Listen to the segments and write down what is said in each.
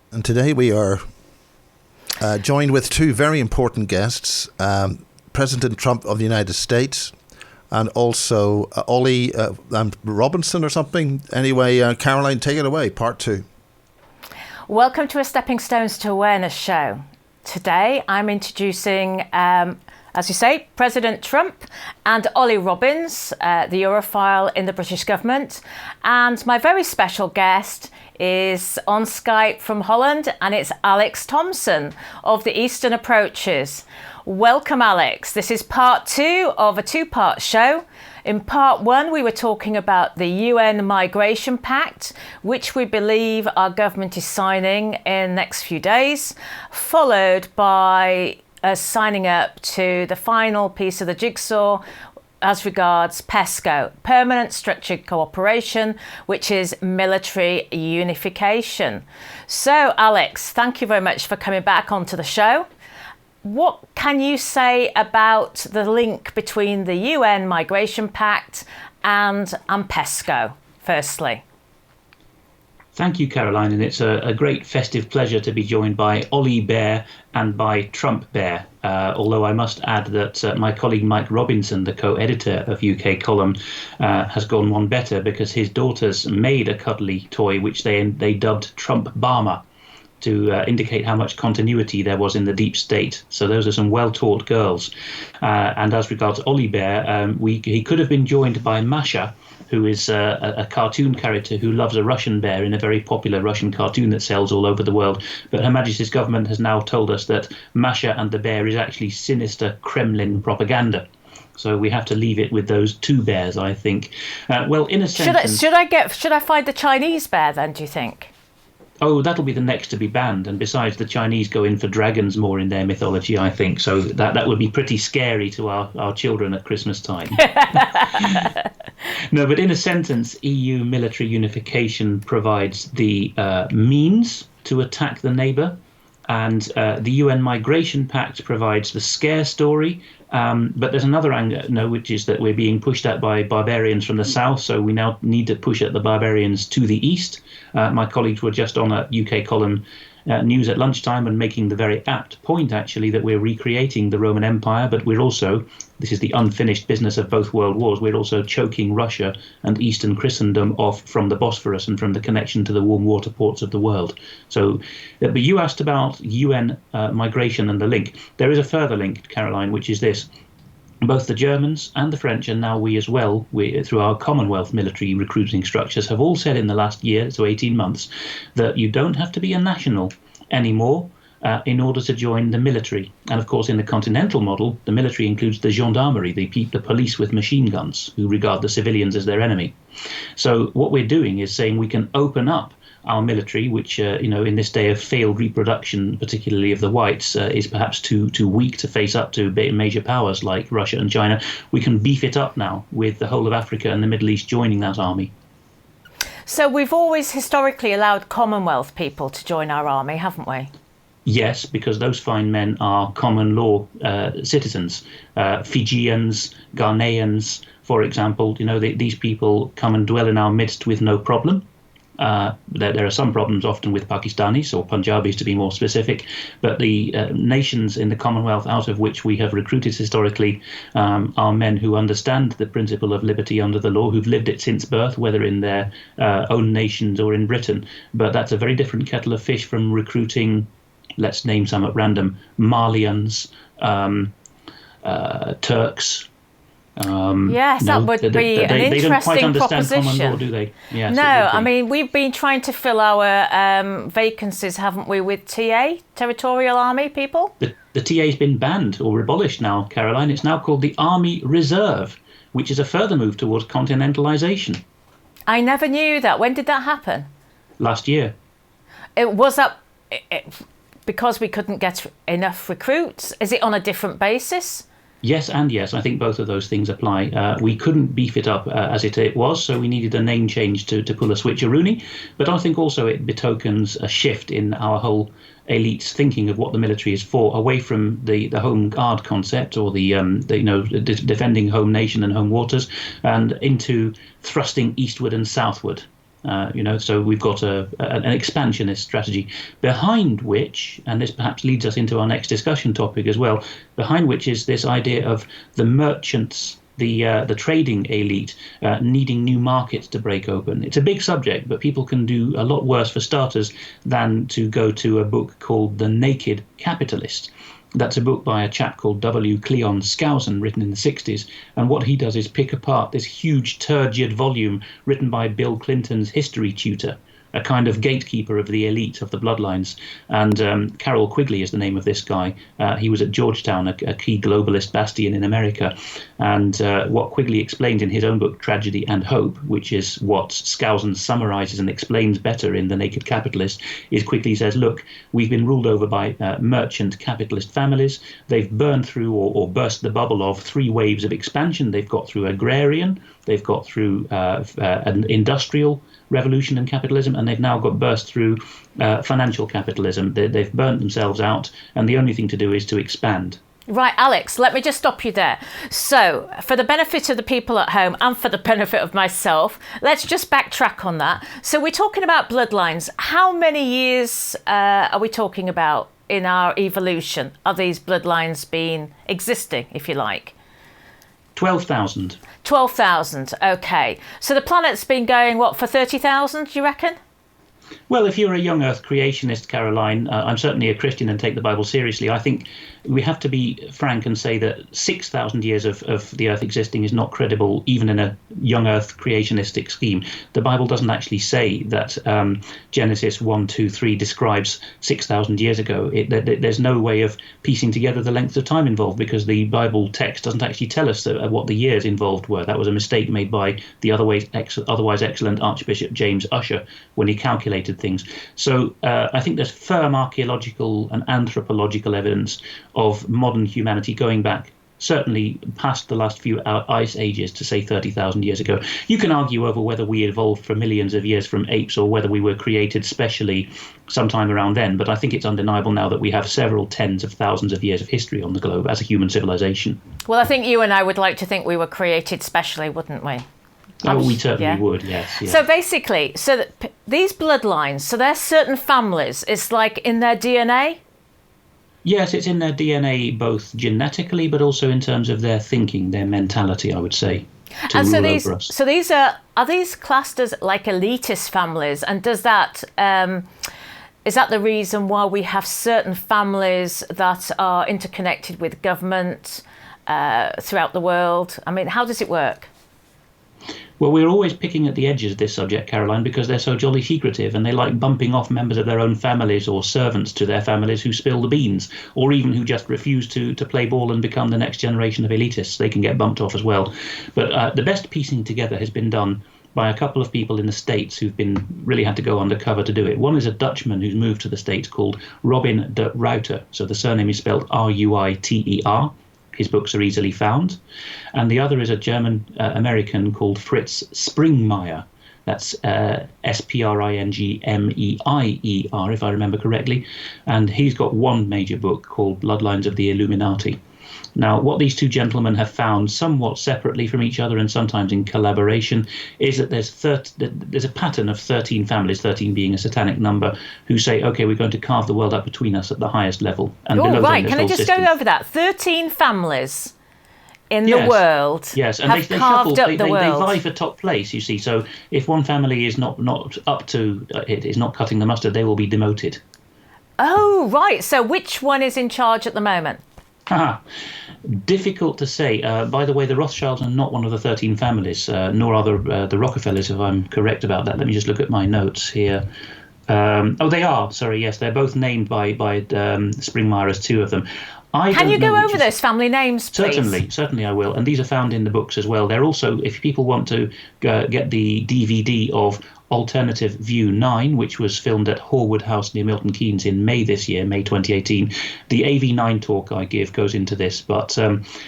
And today we are joined with two very important guests, President Trump of the United States and also Ollie Robinson or something. Anyway, Caroline, take it away, part two. Welcome to a Stepping Stones to Awareness show. Today I'm introducing, as you say, President Trump and Ollie Robbins, the Europhile in the British government. And my very special guest is on Skype from Holland, and it's Alex Thomson of the Eastern Approaches. Welcome, Alex. This is part two of a two-part show. In part one, we were talking about the UN Migration Pact, which we believe our government is signing in the next few days, followed by us signing up to the final piece of the jigsaw as regards PESCO, Permanent Structured Cooperation, which is military unification. So, Alex, thank you very much for coming back onto the show. What can you say about the link between the UN Migration Pact and PESCO, firstly? Thank you, Caroline, and it's a great festive pleasure to be joined by Ollie Bear and by Trump Bear, although I must add that my colleague Mike Robinson, the co-editor of UK Column, has gone one better because his daughters made a cuddly toy which they dubbed Trump Barmer to indicate how much continuity there was in the deep state. So those are some well-taught girls. And as regards Ollie Bear, he could have been joined by Masha, who is a cartoon character who loves a Russian bear in a very popular Russian cartoon that sells all over the world. But Her Majesty's government has now told us that Masha and the bear is actually sinister Kremlin propaganda. So we have to leave it with those two bears, I think. Well, in a sentence... Should I find the Chinese bear then, do you think? Oh, that'll be the next to be banned. And besides, the Chinese go in for dragons more in their mythology, I think. So that would be pretty scary to our children at Christmas time. No, but in a sentence, EU military unification provides the means to attack the neighbour. And the UN Migration Pact provides the scare story. But there's another angle, which is that we're being pushed at by barbarians from the south. So we now need to push at the barbarians to the east. My colleagues were just on a UK Column news at lunchtime and making the very apt point, actually, that we're recreating the Roman Empire. But we're also, this is the unfinished business of both world wars, we're also choking Russia and Eastern Christendom off from the Bosphorus and from the connection to the warm water ports of the world. So, but you asked about UN migration and the link. There is a further link, Caroline, which is this. Both the Germans and the French, and now we as well, through our Commonwealth military recruiting structures, have all said in the last year to 18 months that you don't have to be a national anymore in order to join the military. And of course, in the continental model, the military includes the gendarmerie, the police with machine guns, who regard the civilians as their enemy. So what we're doing is saying we can open up our military, which, in this day of failed reproduction, particularly of the whites, is perhaps too weak to face up to major powers like Russia and China. We can beef it up now with the whole of Africa and the Middle East joining that army. So we've always historically allowed Commonwealth people to join our army, haven't we? Yes, because those fine men are common law citizens. Fijians, Ghanaians, for example, these people come and dwell in our midst with no problem. There are some problems often with Pakistanis or Punjabis, to be more specific, but the nations in the Commonwealth out of which we have recruited historically are men who understand the principle of liberty under the law, who've lived it since birth, whether in their own nations or in Britain. But that's a very different kettle of fish from recruiting, let's name some at random, Malians, Turks. Yes, that would be an interesting proposition. They don't quite understand common law, do they? Yes, no, I mean, we've been trying to fill our vacancies, haven't we, with TA, Territorial Army people? The TA's been banned or abolished now, Caroline. It's now called the Army Reserve, which is a further move towards continentalisation. I never knew that. When did that happen? Last year. It was up because we couldn't get enough recruits? Is it on a different basis? Yes and yes. I think both of those things apply. We couldn't beef it up as it was, so we needed a name change to pull a switcheroonie. But I think also it betokens a shift in our whole elites thinking of what the military is for, away from the home guard concept or the defending home nation and home waters, and into thrusting eastward and southward. So we've got an expansionist strategy behind which, and this perhaps leads us into our next discussion topic as well, behind which is this idea of the merchants, the trading elite needing new markets to break open. It's a big subject, but people can do a lot worse for starters than to go to a book called The Naked Capitalist. That's a book by a chap called W. Cleon Skousen, written in the 60s. And what he does is pick apart this huge turgid volume written by Bill Clinton's history tutor, a kind of gatekeeper of the elite of the bloodlines. And Carroll Quigley is the name of this guy. He was at Georgetown, a key globalist bastion in America. And what Quigley explains in his own book, Tragedy and Hope, which is what Skousen summarizes and explains better in The Naked Capitalist, is Quigley says, look, we've been ruled over by merchant capitalist families. They've burned through or burst the bubble of 3 waves of expansion. They've got through agrarian, they've got through an industrial revolution and capitalism, and they've now got burst through financial capitalism. They've burnt themselves out, and the only thing to do is to expand. Right, Alex, let me just stop you there. So, for the benefit of the people at home and for the benefit of myself, let's just backtrack on that. So we're talking about bloodlines. How many years are we talking about in our evolution? Are these bloodlines been existing, if you like? 12,000. 12,000, okay. So the planet's been going, what, for 30,000, do you reckon? Well, if you're a young earth creationist, Caroline, I'm certainly a Christian and take the Bible seriously. I think we have to be frank and say that 6,000 years of the earth existing is not credible, even in a young earth creationistic scheme. The Bible doesn't actually say that Genesis 1, 2, 3 describes 6,000 years ago. There's no way of piecing together the length of time involved, because the Bible text doesn't actually tell us what the years involved were. That was a mistake made by the otherwise excellent Archbishop James Ussher when he calculated things. So I think there's firm archaeological and anthropological evidence of modern humanity going back certainly past the last few ice ages to say 30,000 years ago. You can argue over whether we evolved for millions of years from apes or whether we were created specially sometime around then, but I think it's undeniable now that we have several tens of thousands of years of history on the globe as a human civilization. Well, I think you and I would like to think we were created specially, wouldn't we? Oh, we certainly would, yes. So basically, these bloodlines, so they're certain families, it's like in their DNA? Yes, it's in their DNA, both genetically, but also in terms of their thinking, their mentality, I would say, to and rule over us. So these are these classed as like elitist families? And does that is that the reason why we have certain families that are interconnected with government throughout the world? I mean, how does it work? Well, we're always picking at the edges of this subject, Caroline, because they're so jolly secretive, and they like bumping off members of their own families or servants to their families who spill the beans, or even who just refuse to play ball and become the next generation of elitists. They can get bumped off as well. But the best piecing together has been done by a couple of people in the States who've really had to go undercover to do it. One is a Dutchman who's moved to the States called Robin de Ruiter. So the surname is spelled Ruiter. His books are easily found. And the other is a German-American called Fritz Springmeier. That's Springmeier, if I remember correctly. And he's got one major book called Bloodlines of the Illuminati. Now, what these two gentlemen have found, somewhat separately from each other and sometimes in collaboration, is that there's a pattern of 13 families, 13 being a satanic number, who say, OK, we're going to carve the world up between us at the highest level. And below right. them, Can I just go over that? 13 families in the world have carved up the world. They vie for top place, you see. So if one family is not up to it, is not cutting the mustard, they will be demoted. Oh, right. So which one is in charge at the moment? Difficult to say. By the way, the Rothschilds are not one of the 13 families, nor are the Rockefellers, if I'm correct about that. Let me just look at my notes here. They are. Sorry, yes, they're both named by Springmeier as two of them. Can you go over those family names, please? Certainly I will. And these are found in the books as well. They're also, if people want to get the DVD of Alternative View 9, which was filmed at Horwood House near Milton Keynes in May this year, May 2018. The AV9 talk I give goes into this, but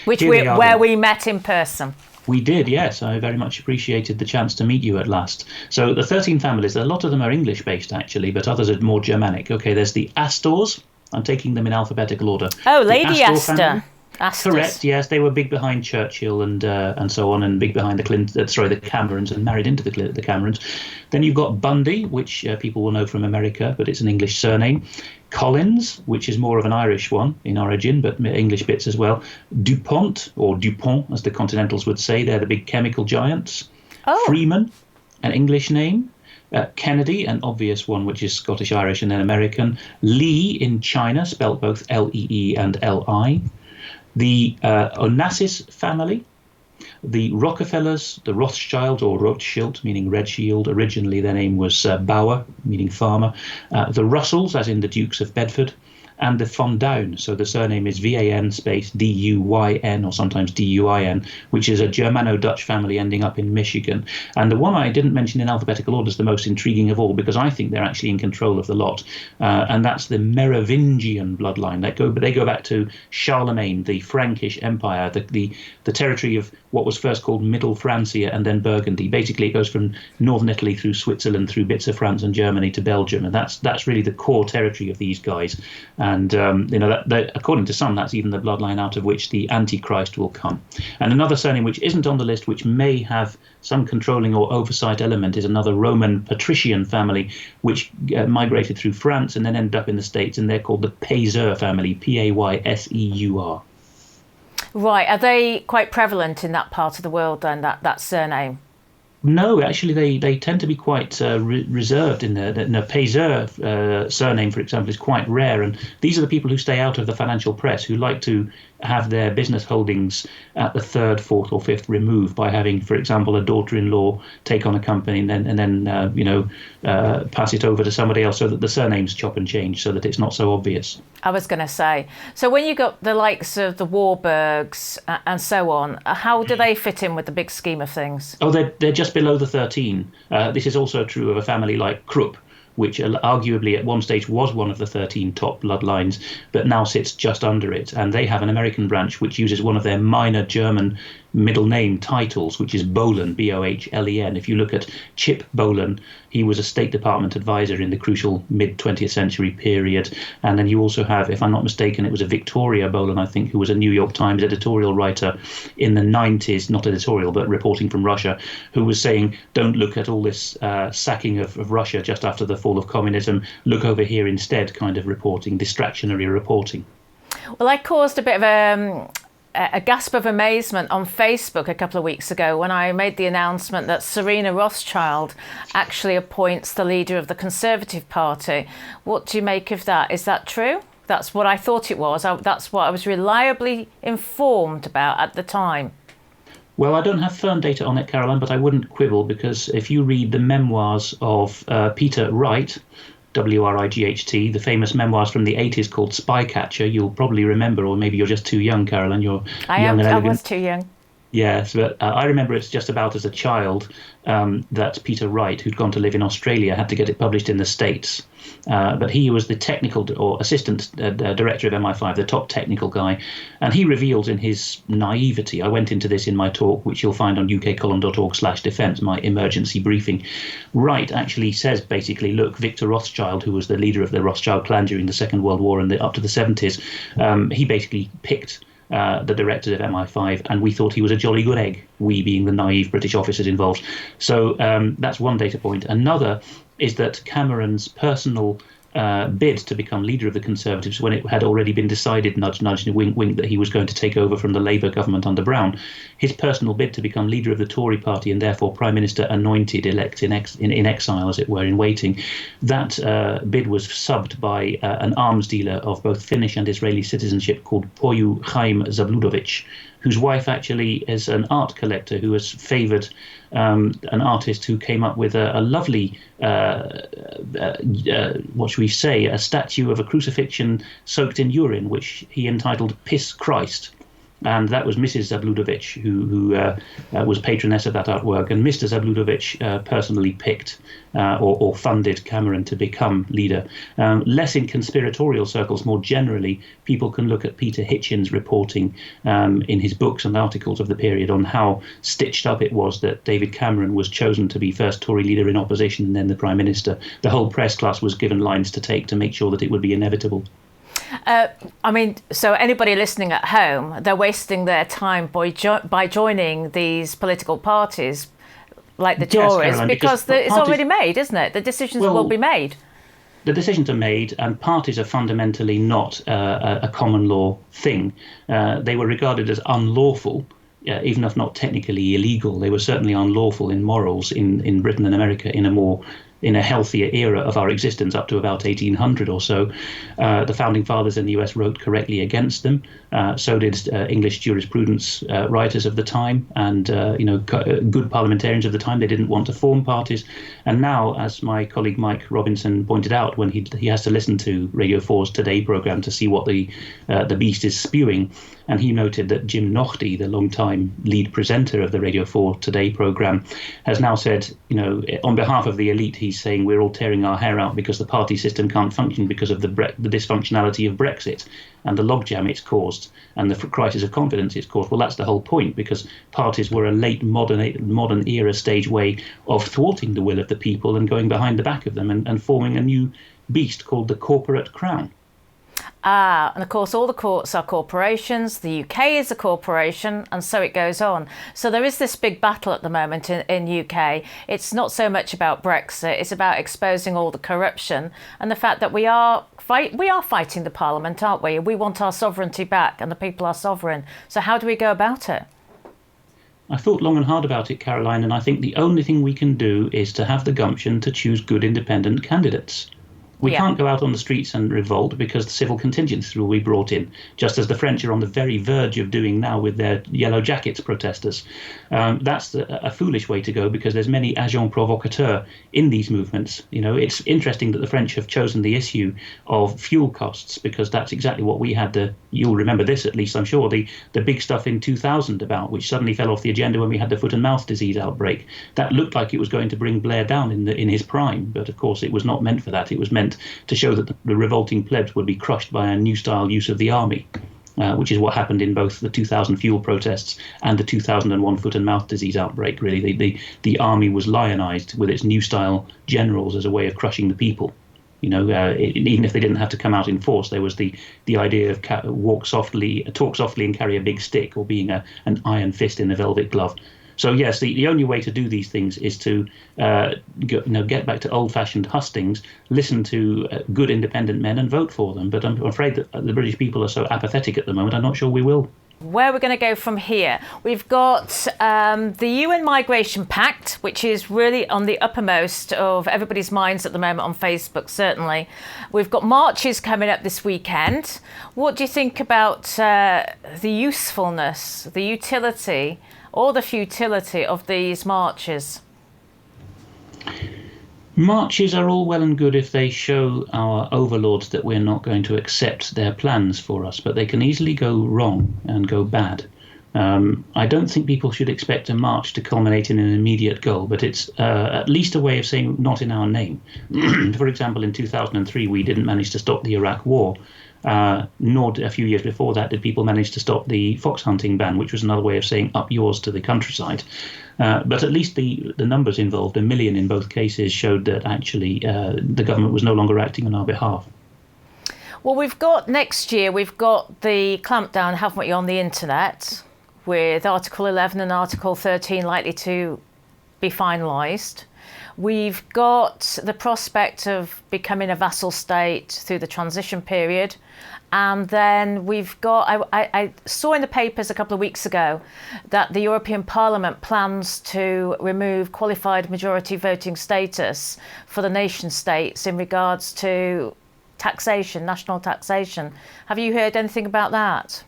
where we met in person. We did, yes. I very much appreciated the chance to meet you at last. So the 13 families, a lot of them are English-based actually, but others are more Germanic. Okay, there's the Astors. I'm taking them in alphabetical order. Oh, Lady Astor. Astor's. Correct. Yes, they were big behind Churchill and so on, and big behind the Camerons, and married into the Camerons. Then you've got Bundy, which people will know from America, but it's an English surname. Collins, which is more of an Irish one in origin, but English bits as well. DuPont, or Dupont, as the Continentals would say, they're the big chemical giants. Oh. Freeman, an English name. Kennedy, an obvious one, which is Scottish-Irish and then American. Lee in China, spelt both L-E-E and L-I. The Onassis family, the Rockefellers, the Rothschild or Rothschild, meaning Red Shield. Originally their name was Bauer, meaning farmer. The Russells, as in the Dukes of Bedford. And the Von Daun, so the surname is V-A-N space D-U-Y-N or sometimes D-U-I-N, which is a Germano-Dutch family ending up in Michigan. And the one I didn't mention in alphabetical order is the most intriguing of all, because I think they're actually in control of the lot. And that's the Merovingian bloodline. They go back to Charlemagne, the Frankish Empire, the territory of what was first called Middle Francia and then Burgundy. Basically, it goes from northern Italy through Switzerland, through bits of France and Germany to Belgium. And that's really the core territory of these guys. And, that according to some, that's even the bloodline out of which the Antichrist will come. And another surname which isn't on the list, which may have some controlling or oversight element, is another Roman patrician family, which migrated through France and then ended up in the States. And they're called the Payseur family, P-A-Y-S-E-U-R. Right. Are they quite prevalent in that part of the world then, that surname? No, actually, they tend to be quite reserved in there. The Payseur surname, for example, is quite rare. And these are the people who stay out of the financial press, who like to have their business holdings at the third, fourth or fifth remove by having, for example, a daughter-in-law take on a company and then pass it over to somebody else, so that the surnames chop and change so that it's not so obvious. I was going to say, so when you got the likes of the Warburgs and so on, how do they fit in with the big scheme of things? Oh, they're just below the 13. This is also true of a family like Krupp, which arguably at one stage was one of the 13 top bloodlines, but now sits just under it. And they have an American branch which uses one of their minor German middle name titles, which is Bohlen, B-O-H-L-E-N. If you look at Chip Bohlen, he was a State Department advisor in the crucial mid-20th century period. And then you also have, if I'm not mistaken, it was a Victoria Bohlen, I think, who was a New York Times editorial writer in the 90s, not editorial, but reporting from Russia, who was saying, don't look at all this sacking of Russia just after the fall of communism. Look over here instead, kind of reporting, distractionary reporting. Well, I caused a bit of a gasp of amazement on Facebook a couple of weeks ago when I made the announcement that Serena Rothschild actually appoints the leader of the Conservative Party. What do you make of that? Is that true? That's what I thought it was. That's what I was reliably informed about at the time. Well, I don't have firm data on it, Caroline, but I wouldn't quibble, because if you read the memoirs of Peter Wright, W-R-I-G-H-T, the famous memoirs from the 80s called Spycatcher, you'll probably remember, or maybe you're just too young, Caroline. I was too young. Yes, but I remember it's just about as a child that Peter Wright, who'd gone to live in Australia, had to get it published in the States. But he was the technical or assistant director of MI5, the top technical guy. And he reveals in his naivety, I went into this in my talk, which you'll find on ukcolumn.org/defense, my emergency briefing. Wright actually says, basically, look, Victor Rothschild, who was the leader of the Rothschild clan during the Second World War and up to the 70s, he basically picked the director of MI5, and we thought he was a jolly good egg, we being the naive British officers involved. So that's one data point. Another is that Cameron's personal bid to become leader of the Conservatives, when it had already been decided, nudge, nudge, wink, wink, that he was going to take over from the Labour government under Brown, his personal bid to become leader of the Tory party and therefore Prime Minister anointed, elect in exile, as it were, in waiting, that bid was subbed by an arms dealer of both Finnish and Israeli citizenship called Poyu Chaim Zabludovich, whose wife actually is an art collector who has favoured an artist who came up with a lovely, what should we say, a statue of a crucifixion soaked in urine, which he entitled Piss Christ. And that was Mrs. Zabludovich, who was patroness of that artwork. And Mr. Zabludovich personally picked or funded Cameron to become leader. Less in conspiratorial circles, more generally, people can look at Peter Hitchens' reporting in his books and articles of the period on how stitched up it was that David Cameron was chosen to be first Tory leader in opposition and then the Prime Minister. The whole press class was given lines to take to make sure that it would be inevitable. I mean, so anybody listening at home, they're wasting their time by joining these political parties like the Tories, Caroline, because it's already made, isn't it? The decisions will be made. The decisions are made, and parties are fundamentally not a common law thing. They were regarded as unlawful, even if not technically illegal. They were certainly unlawful in morals in Britain and America in a healthier era of our existence, up to about 1800 or so. The founding fathers in the US wrote correctly against them. So did English jurisprudence writers of the time, and good parliamentarians of the time. They didn't want to form parties. And now, as my colleague Mike Robinson pointed out, when he has to listen to Radio 4's Today programme to see what the beast is spewing, and he noted that Jim Naughtie, the long-time lead presenter of the Radio 4 Today programme, has now said, on behalf of the elite, he's saying we're all tearing our hair out because the party system can't function because of the dysfunctionality of Brexit and the logjam it's caused and the crisis of confidence it's caused. Well, that's the whole point, because parties were a late modern era stage way of thwarting the will of the people and going behind the back of them and forming a new beast called the corporate crown. And of course, all the courts are corporations. The UK is a corporation, and so it goes on. So there is this big battle at the moment in UK. It's not so much about Brexit. It's about exposing all the corruption and the fact that we are fighting the Parliament, aren't we? We want our sovereignty back, and the people are sovereign. So how do we go about it? I thought long and hard about it, Caroline, and I think the only thing we can do is to have the gumption to choose good independent candidates. We can't go out on the streets and revolt because the civil contingencies will be brought in, just as the French are on the very verge of doing now with their Yellow Jackets protesters. That's a foolish way to go, because there's many agents provocateurs in these movements. It's interesting that the French have chosen the issue of fuel costs, because that's exactly what we had you'll remember this, at least I'm sure, the big stuff in 2000 about, which suddenly fell off the agenda when we had the foot and mouth disease outbreak. That looked like it was going to bring Blair down in his prime, but of course it was not meant for that. It was meant to show that the revolting plebs would be crushed by a new style use of the army, which is what happened in both the 2000 fuel protests and the 2001 foot and mouth disease outbreak. Really, the army was lionized with its new style generals as a way of crushing the people. Even if they didn't have to come out in force, there was the idea of talk softly and carry a big stick, or being an iron fist in a velvet glove. So yes, the only way to do these things is to get back to old-fashioned hustings, listen to good independent men and vote for them. But I'm afraid that the British people are so apathetic at the moment, I'm not sure we will. Where we're going to go from here, we've got the UN Migration Pact, which is really on the uppermost of everybody's minds at the moment on Facebook, certainly. We've got marches coming up this weekend. What do you think about the usefulness, the utility, or the futility of these marches? Marches are all well and good if they show our overlords that we're not going to accept their plans for us, but they can easily go wrong and go bad. I don't think people should expect a march to culminate in an immediate goal, but it's at least a way of saying not in our name. For example, in 2003, we didn't manage to stop the Iraq War. Nor a few years before that did people manage to stop the fox hunting ban, which was another way of saying up yours to the countryside. But at least the numbers involved, 1 million in both cases, showed that actually the government was no longer acting on our behalf. Well, next year, we've got the clampdown, haven't we, on the internet, with Article 11 and Article 13 likely to be finalised. We've got the prospect of becoming a vassal state through the transition period. And then we've got, I saw in the papers a couple of weeks ago that the European Parliament plans to remove qualified majority voting status for the nation states in regards to taxation, national taxation. Have you heard anything about that?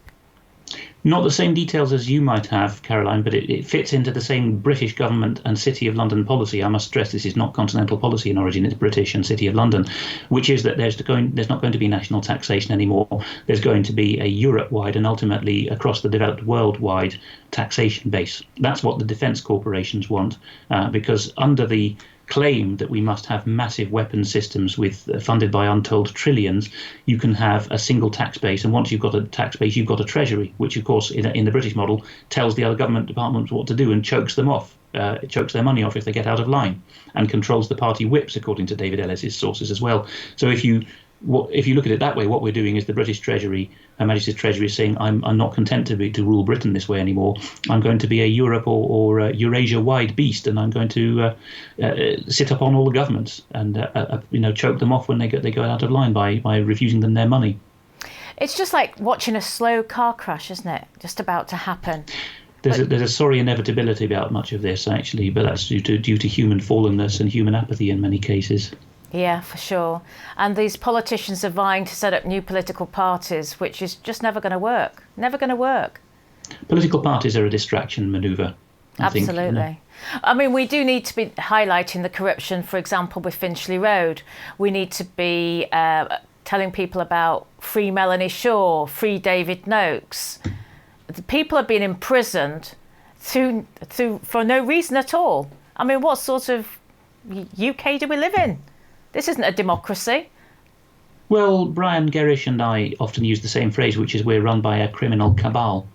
Not the same details as you might have, Caroline, but it fits into the same British government and City of London policy. I must stress this is not continental policy in origin, it's British and City of London, which is that there's not going to be national taxation anymore. There's going to be a Europe-wide and ultimately across the developed world-wide taxation base. That's what the defence corporations want, because under the claim that we must have massive weapons systems funded by untold trillions, you can have a single tax base, and once you've got a tax base, you've got a treasury, which of course in the British model tells the other government departments what to do and chokes them off. It chokes their money off if they get out of line, and controls the party whips, according to David Ellis's sources as well. So if you if you look at it that way, what we're doing is the British Treasury, Her Majesty's Treasury, is saying, I'm not content to rule Britain this way anymore. I'm going to be a Europe or Eurasia-wide beast, and I'm going to sit upon all the governments and choke them off when they go out of line by refusing them their money. It's just like watching a slow car crash, isn't it? Just about to happen. There's a sorry inevitability about much of this, actually, but that's due to human fallenness and human apathy in many cases. Yeah, for sure. And these politicians are vying to set up new political parties, which is just never going to work. Never going to work. Political parties are a distraction manoeuvre. Absolutely. I mean, we do need to be highlighting the corruption, for example, with Finchley Road. We need to be telling people about free Melanie Shaw, free David Noakes. The people have been imprisoned for no reason at all. I mean, what sort of UK do we live in? This isn't a democracy. Well, Brian Gerrish and I often use the same phrase, which is we're run by a criminal cabal.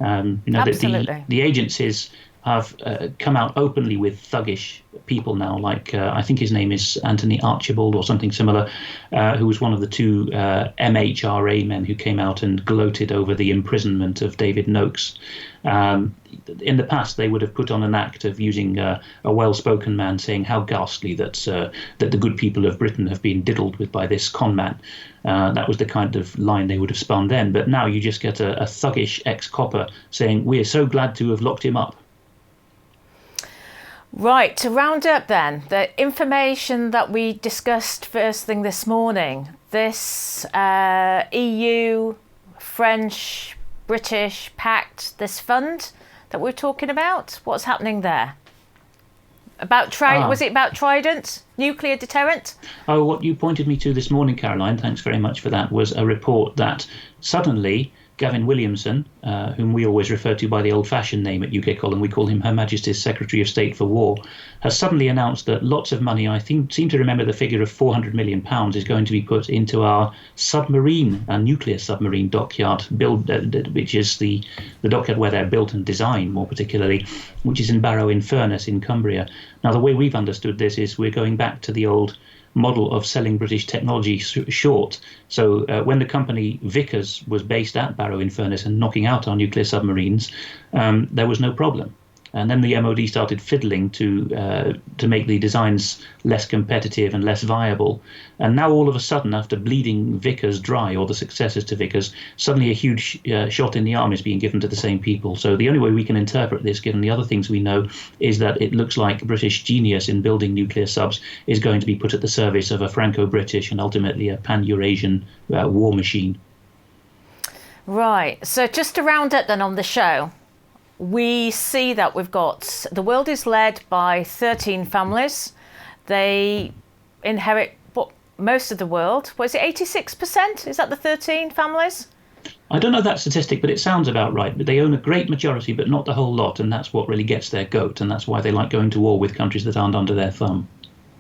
Absolutely. The agencies have come out openly with thuggish people now, like I think his name is Anthony Archibald or something similar, who was one of the two MHRA men who came out and gloated over the imprisonment of David Noakes. In the past, they would have put on an act of using a well-spoken man saying how ghastly that the good people of Britain have been diddled with by this con man. That was the kind of line they would have spun then. But now you just get a thuggish ex-copper saying, we're so glad to have locked him up. Right, to round up then, the information that we discussed first thing this morning, this EU, French, British pact, this fund that we're talking about, what's happening there? Was it about Trident, nuclear deterrent? Oh, what you pointed me to this morning, Caroline, thanks very much for that, was a report that suddenly Gavin Williamson, whom we always refer to by the old-fashioned name at UK Column, we call him Her Majesty's Secretary of State for War, has suddenly announced that lots of money, I seem to remember the figure of £400 million, is going to be put into our nuclear submarine dockyard, which is the dockyard where they're built and designed, more particularly, which is in Barrow-in-Furness in Cumbria. Now, the way we've understood this is we're going back to the old model of selling British technology short. So when the company Vickers was based at Barrow-in-Furness and knocking out our nuclear submarines, there was no problem. And then the MOD started fiddling to make the designs less competitive and less viable. And now all of a sudden, after bleeding Vickers dry, or the successors to Vickers, suddenly a huge shot in the arm is being given to the same people. So the only way we can interpret this, given the other things we know, is that it looks like British genius in building nuclear subs is going to be put at the service of a Franco-British and ultimately a pan-Eurasian war machine. Right. So just to round up then on the show, we see that the world is led by 13 families. They inherit most of the world. What is it, 86%? Is that the 13 families? I don't know that statistic, but it sounds about right. But they own a great majority, but not the whole lot, and that's what really gets their goat, and that's why they like going to war with countries that aren't under their thumb.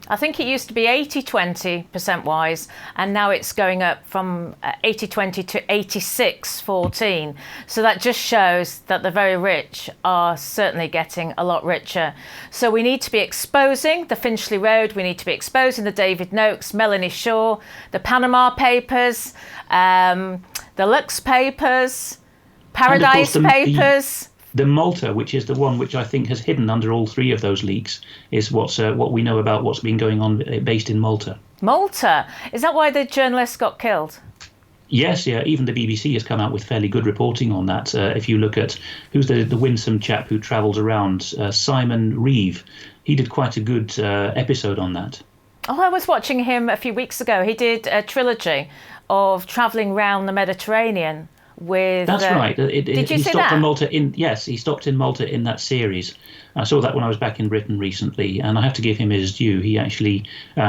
I think it used to be 80-20% wise, and now it's going up from 80-20 to 86-14. So that just shows that the very rich are certainly getting a lot richer. So we need to be exposing the Finchley Road, we need to be exposing the David Noakes, Melanie Shaw, the Panama Papers, the Lux Papers, Paradise Papers. The Malta, which is the one which I think has hidden under all three of those leaks, is what we know about what's been going on based in Malta. Malta? Is that why the journalist got killed? Yes, yeah. Even the BBC has come out with fairly good reporting on that. If you look at who's the winsome chap who travels around, Simon Reeve, he did quite a good episode on that. Oh, I was watching him a few weeks ago. He did a trilogy of travelling around the Mediterranean. That's right. Did you see he stopped that? in Malta he stopped in Malta in that series. I saw that when I was back in Britain recently, and I have to give him his due. He actually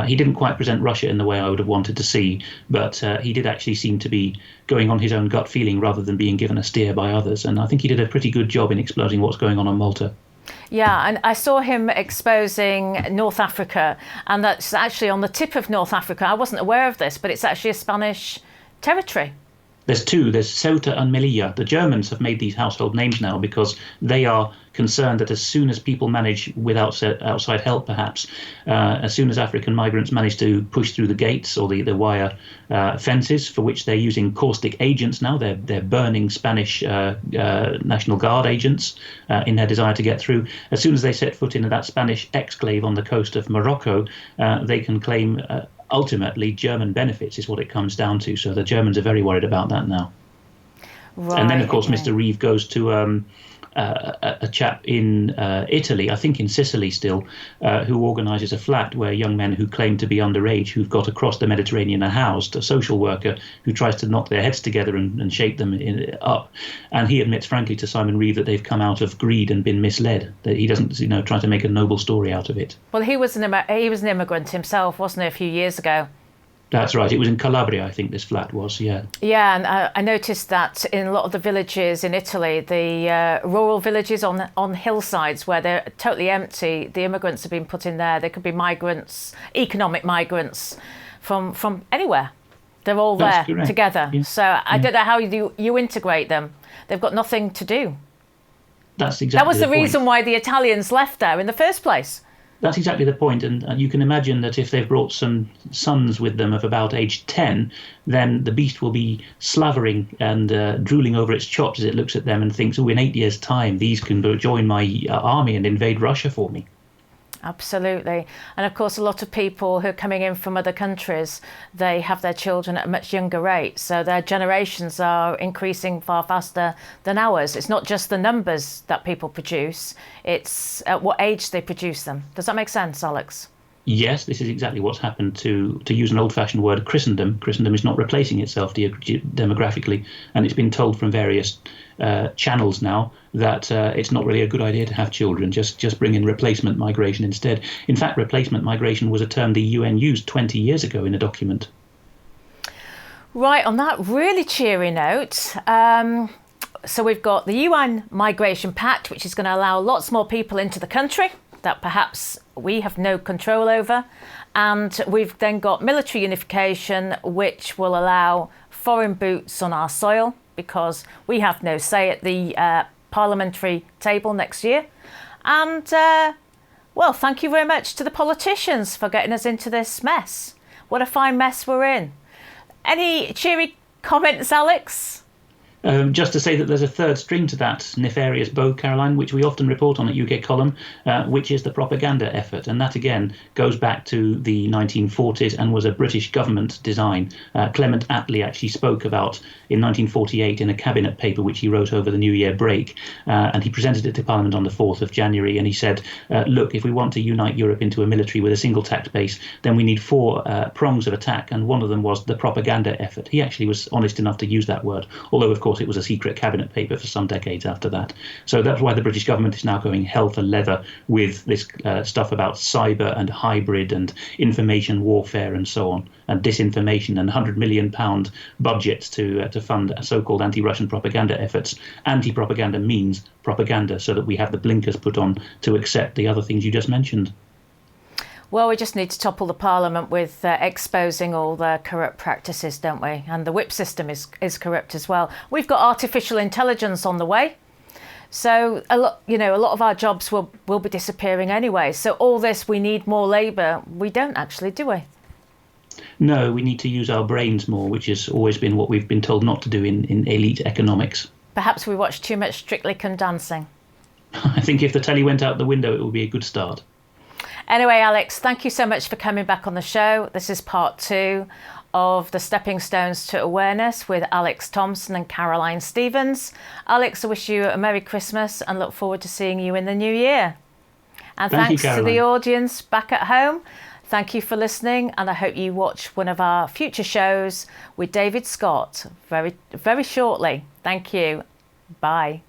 he didn't quite present Russia in the way I would have wanted to see, but he did actually seem to be going on his own gut feeling rather than being given a steer by others. And I think he did a pretty good job in exposing what's going on Malta. Yeah, and I saw him exposing North Africa, and that's actually on the tip of North Africa. I wasn't aware of this, but it's actually a Spanish territory. There's two. There's Ceuta and Melilla. The Germans have made these household names now because they are concerned that as soon as people manage, without outside help perhaps, as soon as African migrants manage to push through the gates or the wire fences, for which they're using caustic agents now, they're burning Spanish National Guard agents in their desire to get through. As soon as they set foot into that Spanish exclave on the coast of Morocco, they can claim ultimately German benefits is what it comes down to. So the Germans are very worried about that now. Right, and then, of course, Mr. Reeve goes to a chap in Italy, I think in Sicily still, who organises a flat where young men who claim to be underage, who've got across the Mediterranean, are housed, a social worker who tries to knock their heads together and shake them up. And he admits frankly to Simon Reeve that they've come out of greed and been misled, that he doesn't try to make a noble story out of it. Well, he was an immigrant himself, wasn't he, a few years ago? That's right. It was in Calabria, I think this flat was, yeah. Yeah, and I noticed that in a lot of the villages in Italy, the rural villages on hillsides where they're totally empty, the immigrants have been put in there. They could be migrants, economic migrants from anywhere. They're all there together. Yeah. So I don't know how you integrate them. They've got nothing to do. That's exactly That was the reason why the Italians left there in the first place. That's exactly the point, and you can imagine that if they've brought some sons with them of about age 10, then the beast will be slavering and drooling over its chops as it looks at them and thinks, oh, in 8 years' time, these can join my army and invade Russia for me. Absolutely. And of course, a lot of people who are coming in from other countries, they have their children at a much younger rate. So their generations are increasing far faster than ours. It's not just the numbers that people produce, it's at what age they produce them. Does that make sense, Alex? Yes, this is exactly what's happened to use an old-fashioned word, Christendom. Christendom is not replacing itself demographically, and it's been told from various channels now that it's not really a good idea to have children. Just bring in replacement migration instead. In fact, replacement migration was a term the UN used 20 years ago in a document. Right, on that really cheery note, so we've got the UN Migration Pact, which is going to allow lots more people into the country that perhaps we have no control over. And we've then got military unification, which will allow foreign boots on our soil because we have no say at the parliamentary table next year. And, well, thank you very much to the politicians for getting us into this mess. What a fine mess we're in. Any cheery comments, Alex? Just to say that there's a third string to that nefarious bow, Caroline, which we often report on at UK Column, which is the propaganda effort. And that, again, goes back to the 1940s and was a British government design. Clement Attlee actually spoke about in 1948 in a cabinet paper which he wrote over the New Year break. And he presented it to Parliament on the 4th of January. And he said, look, if we want to unite Europe into a military with a single tact base, then we need 4 prongs of attack. And one of them was the propaganda effort. He actually was honest enough to use that word, although, of course, it was a secret cabinet paper for some decades after that. So that's why the British government is now going hell for leather with this stuff about cyber and hybrid and information warfare and so on, and disinformation, and £100 million budgets to fund so-called anti-Russian propaganda efforts. Anti-propaganda means propaganda, so that we have the blinkers put on to accept the other things you just mentioned. Well, we just need to topple the Parliament with exposing all the corrupt practices, don't we? And the whip system is corrupt as well. We've got artificial intelligence on the way. So a lot of our jobs will be disappearing anyway. So all this, we need more labour. We don't actually, do we? No, we need to use our brains more, which has always been what we've been told not to do in elite economics. Perhaps we watch too much Strictly Come Dancing. I think if the telly went out the window, it would be a good start. Anyway, Alex, thank you so much for coming back on the show. This is part 2 of the Stepping Stones to Awareness with Alex Thomson and Caroline Stevens. Alex, I wish you a Merry Christmas and look forward to seeing you in the new year. And thanks to the audience back at home. Thank you for listening, and I hope you watch one of our future shows with David Scott very, very shortly. Thank you. Bye.